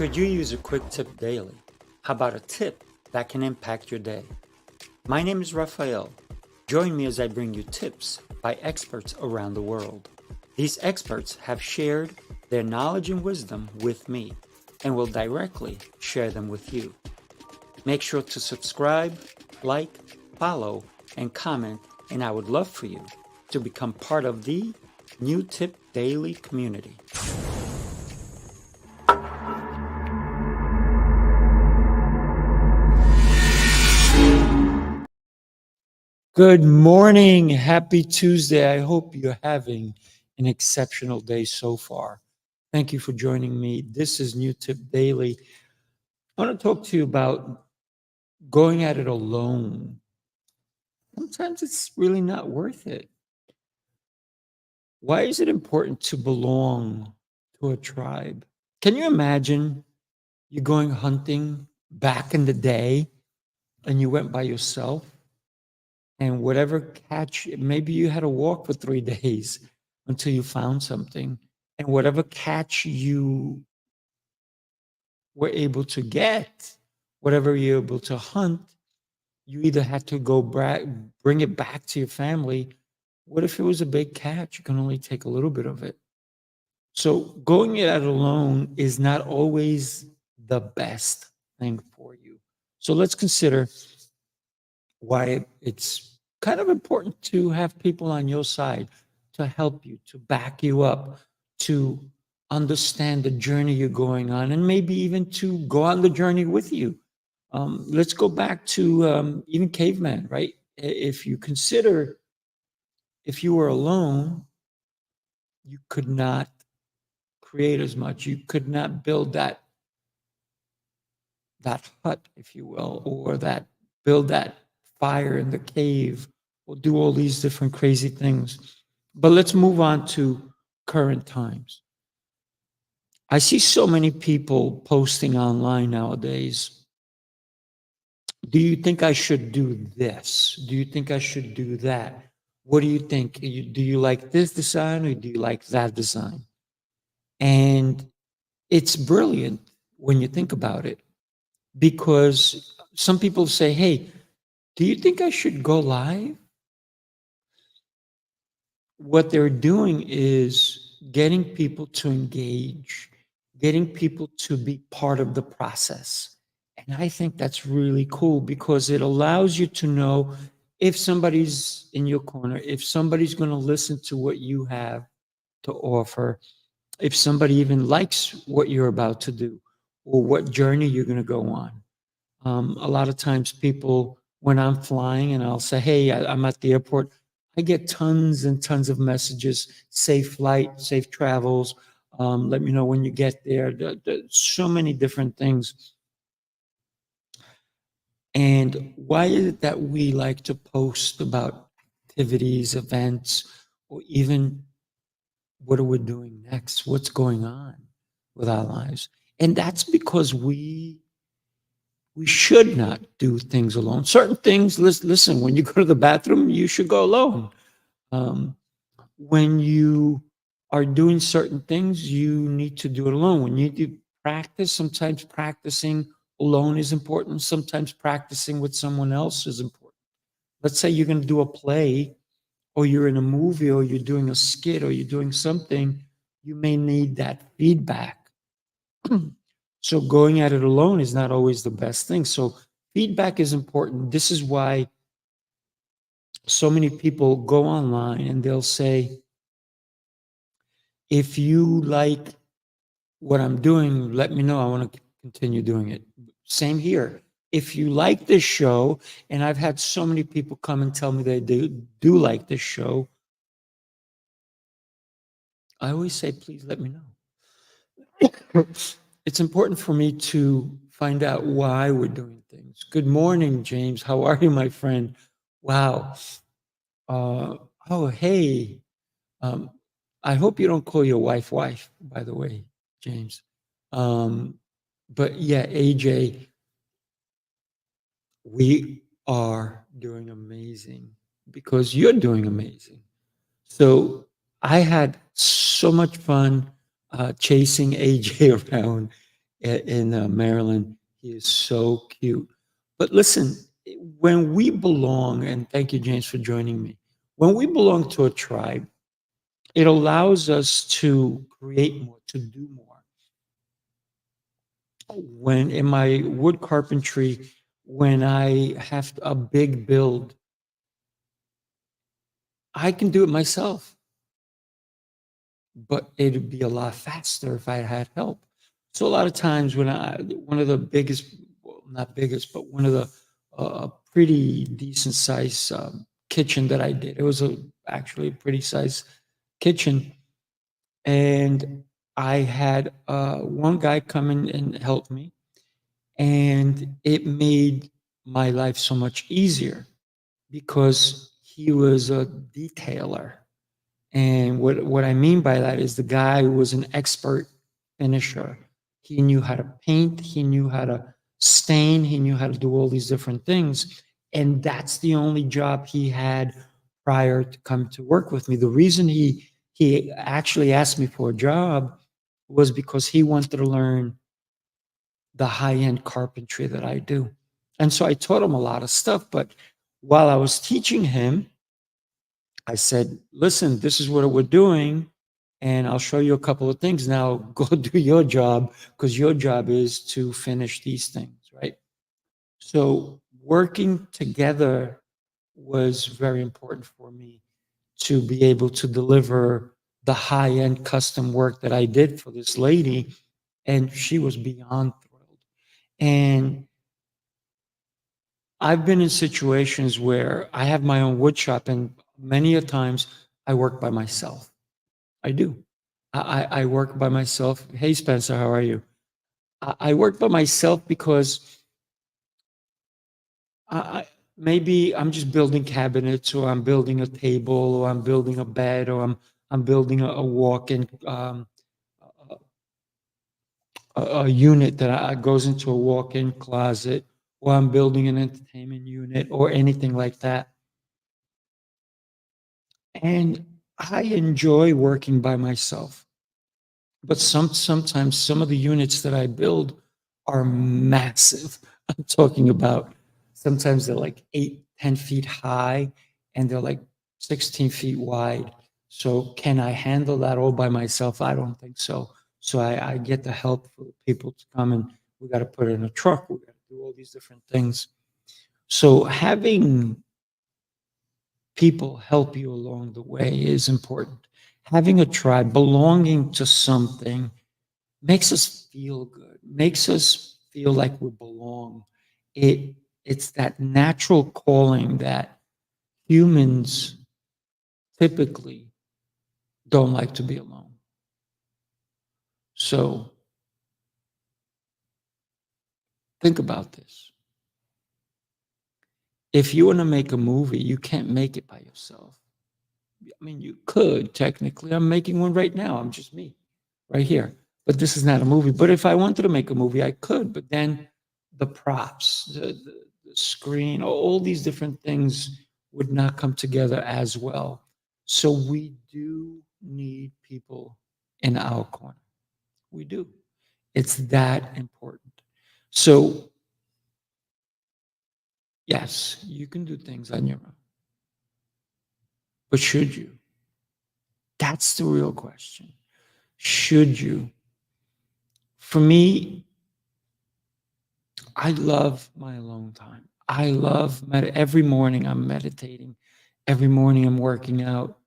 Could you use a quick tip daily? How about a tip that can impact your day? My name is Raphael. Join me as I bring you tips by experts around the world. These experts have shared their knowledge and wisdom with me and will directly share them with you. Make sure to subscribe, like, follow, and comment, and I would love for you to become part of the New Tip Daily community. Good morning. Happy Tuesday. I hope you're having an exceptional day so far. Thank you for joining me. This is New Tip Daily. I want to talk to you about going at it alone. Sometimes it's really not worth it. Why is it important to belong to a tribe? Can you imagine you going hunting back in the day and you went by yourself? And whatever catch, maybe you had to walk for 3 days until you found something. And whatever catch you were able to get, whatever you're able to hunt, you either had to go bring it back to your family. What if it was a big catch? You can only take a little bit of it. So going it out alone is not always the best thing for you. So let's consider why it's kind of important to have people on your side to help you, to back you up, to understand the journey you're going on, and maybe even to go on the journey with you. Let's go back to even caveman, right? If you consider if you were alone, you could not create as much. You could not build that hut, if you will, or build that fire in the cave, or do all these different crazy things. But let's move on to current times. I see so many people posting online nowadays. Do you think I should do this? Do you think I should do that? What do you think? Do you like this design or do you like that design? And it's brilliant when you think about it, because some people say, hey, do you think I should go live? What they're doing is getting people to engage, getting people to be part of the process. And I think that's really cool because it allows you to know if somebody's in your corner, if somebody's going to listen to what you have to offer, if somebody even likes what you're about to do or what journey you're going to go on. A lot of times people, when I'm flying and I'll say, hey, I'm at the airport, I get tons and tons of messages, safe flight, safe travels, let me know when you get there. So many different things. And why is it that we like to post about activities, events, or even what are we doing next? What's going on with our lives? And that's because we should not do things alone. Certain things, listen, when you go to the bathroom, you should go alone. When you are doing certain things, you need to do it alone. When you do practice, sometimes practicing alone is important. Sometimes practicing with someone else is important. Let's say you're going to do a play, or you're in a movie, or you're doing a skit, or you're doing something, you may need that feedback. So going at it alone is not always the best thing. So feedback is important. This is why so many people go online and they'll say, if you like what I'm doing, let me know. I want to continue doing it. Same here. If you like this show, and I've had so many people come and tell me they do like this show, I always say, please let me know. It's important for me to find out why we're doing things. Good morning, James. How are you, my friend? Wow. Oh, hey. I hope you don't call your wife, by the way, James. But yeah, AJ, we are doing amazing because you're doing amazing. So I had so much fun chasing AJ around in Maryland. He is so cute. But listen, when we belong, and thank you, James, for joining me. When we belong to a tribe, it allows us to create more, to do more. When in my wood carpentry, when I have a big build, I can do it myself, but it'd be a lot faster if I had help. So a lot of times when one of the biggest, well, not biggest, but one of the pretty decent size kitchen that I did, it was actually a pretty size kitchen. And I had one guy come in and help me, and it made my life so much easier because he was a detailer. And what I mean by that is the guy was an expert finisher. He knew how to paint, he knew how to stain, he knew how to do all these different things. And that's the only job he had prior to come to work with me. The reason he actually asked me for a job was because he wanted to learn the high-end carpentry that I do. And so I taught him a lot of stuff, but while I was teaching him, I said, listen, this is what we're doing, and I'll show you a couple of things. Now go do your job because your job is to finish these things, right? So working together was very important for me to be able to deliver the high-end custom work that I did for this lady, and she was beyond thrilled. And I've been in situations where I have my own wood shop, and many a times I work by myself. I do. I work by myself. Hey, Spencer, how are you? I work by myself because I maybe I'm just building cabinets, or I'm building a table, or I'm building a bed, or I'm building a walk-in a unit that goes into a walk-in closet, or I'm building an entertainment unit, or anything like that. And I enjoy working by myself. But sometimes some of the units that I build are massive. I'm talking about sometimes they're like 8, 10 feet high, and they're like 16 feet wide. So can I handle that all by myself? I don't think so. So I get the help for people to come, and we got to put it in a truck. We got to do all these different things. So having people help you along the way is important. Having a tribe, belonging to something, makes us feel good, makes us feel like we belong. It's that natural calling that humans typically don't like to be alone. So think about this. If you want to make a movie, you can't make it by yourself. I mean, you could technically. I'm making one right now. I'm just me right here. But this is not a movie. But if I wanted to make a movie, I could. But then the props, the screen, all these different things would not come together as well. So we do need people in our corner. We do. It's that important. So, yes, you can do things on your own. But should you? That's the real question. Should you? For me, I love my alone time. I love every morning I'm meditating. Every morning I'm working out.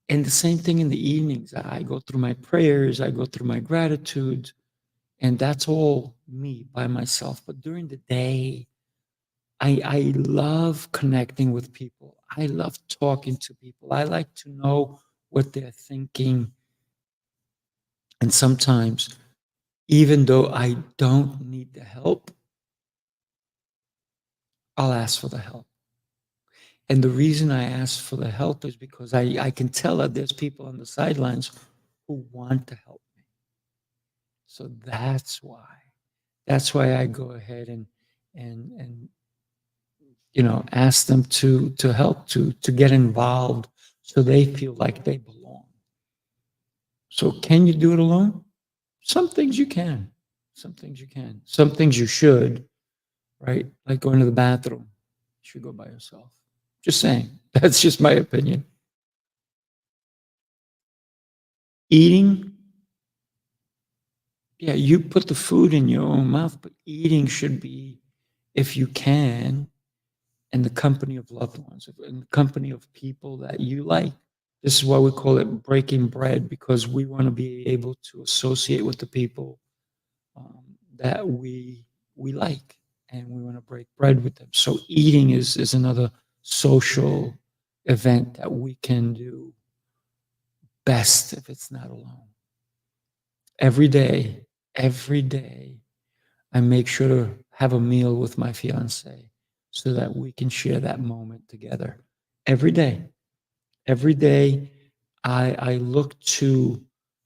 And the same thing in the evenings. I go through my prayers, I go through my gratitude, and that's all me by myself. But during the day, I love connecting with people. I love talking to people. I like to know what they're thinking. And sometimes, even though I don't need the help, I'll ask for the help. And the reason I ask for the help is because I can tell that there's people on the sidelines who want to help me. So that's why. That's why I go ahead and ask them to help, to get involved so they feel like they belong. So can you do it alone? Some things you can. Some things you can. Some things you should, right? Like going to the bathroom. You should go by yourself. Just saying. That's just my opinion. Eating, yeah, you put the food in your own mouth, but eating should be, if you can, in the company of loved ones, in the company of people that you like. This is why we call it breaking bread, because we want to be able to associate with the people that we like, and we want to break bread with them. So eating is another social event that we can do best if it's not alone. Every day, I make sure to have a meal with my fiance so that we can share that moment together. Every day, every day, I look to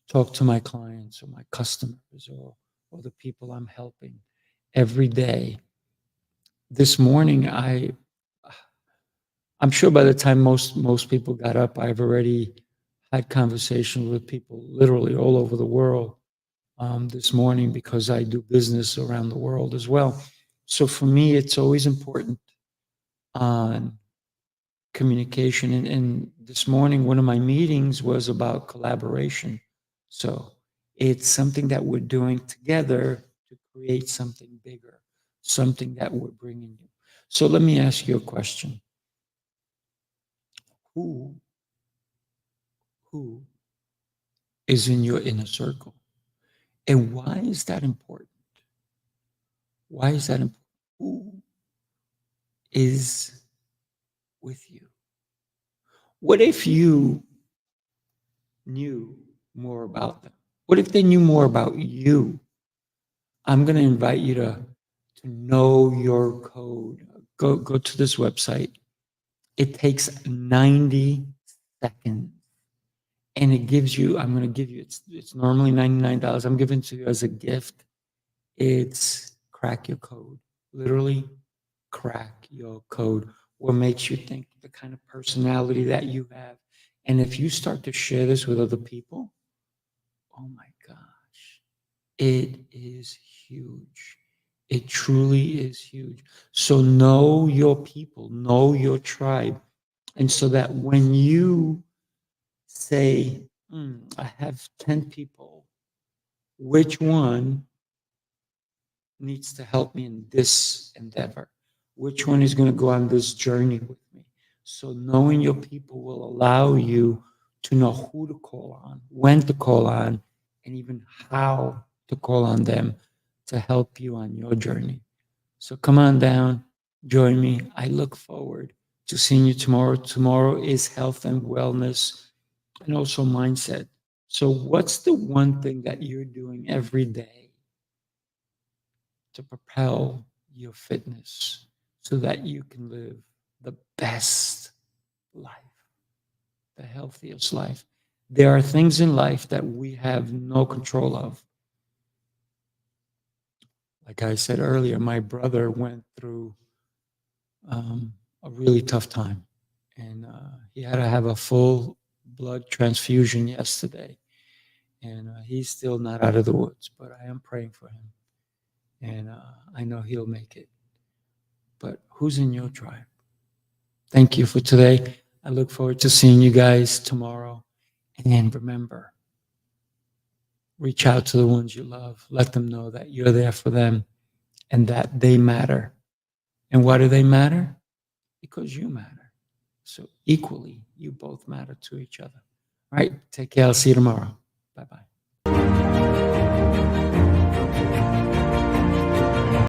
talk to my clients or my customers or the people I'm helping every day. This morning, I'm sure by the time most people got up, I've already had conversations with people literally all over the world this morning, because I do business around the world as well. So for me, it's always important on communication. And this morning, one of my meetings was about collaboration. So it's something that we're doing together to create something bigger, something that we're bringing you. So let me ask you a question. Who who is in your inner circle? And why is that important? Why is that important? Who is with you? What if you knew more about them? What if they knew more about you? I'm going to invite you to know your code. Go to this website. It takes 90 seconds, and it gives you, I'm going to give you, it's normally $99. I'm giving it to you as a gift. It's crack your code. Literally crack your code. What makes you think, the kind of personality that you have. And if you start to share this with other people, oh my gosh, it is huge. It truly is huge. So know your people, know your tribe. And so that when you say, I have 10 people, which one needs to help me in this endeavor? Which one is going to go on this journey with me? So knowing your people will allow you to know who to call on, when to call on, and even how to call on them to help you on your journey. So come on down, join me. I look forward to seeing you tomorrow. Tomorrow is health and wellness and also mindset. So what's the one thing that you're doing every day to propel your fitness so that you can live the best life, the healthiest life? There are things in life that we have no control of. Like I said earlier, my brother went through a really tough time, and he had to have a full blood transfusion yesterday. And he's still not out of the woods, but I am praying for him, and I know he'll make it. But who's in your tribe? Thank you for today. I look forward to seeing you guys tomorrow. And remember, reach out to the ones you love. Let them know that you're there for them and that they matter. And why do they matter? Because you matter. So equally, you both matter to each other. All right, take care. I'll see you tomorrow.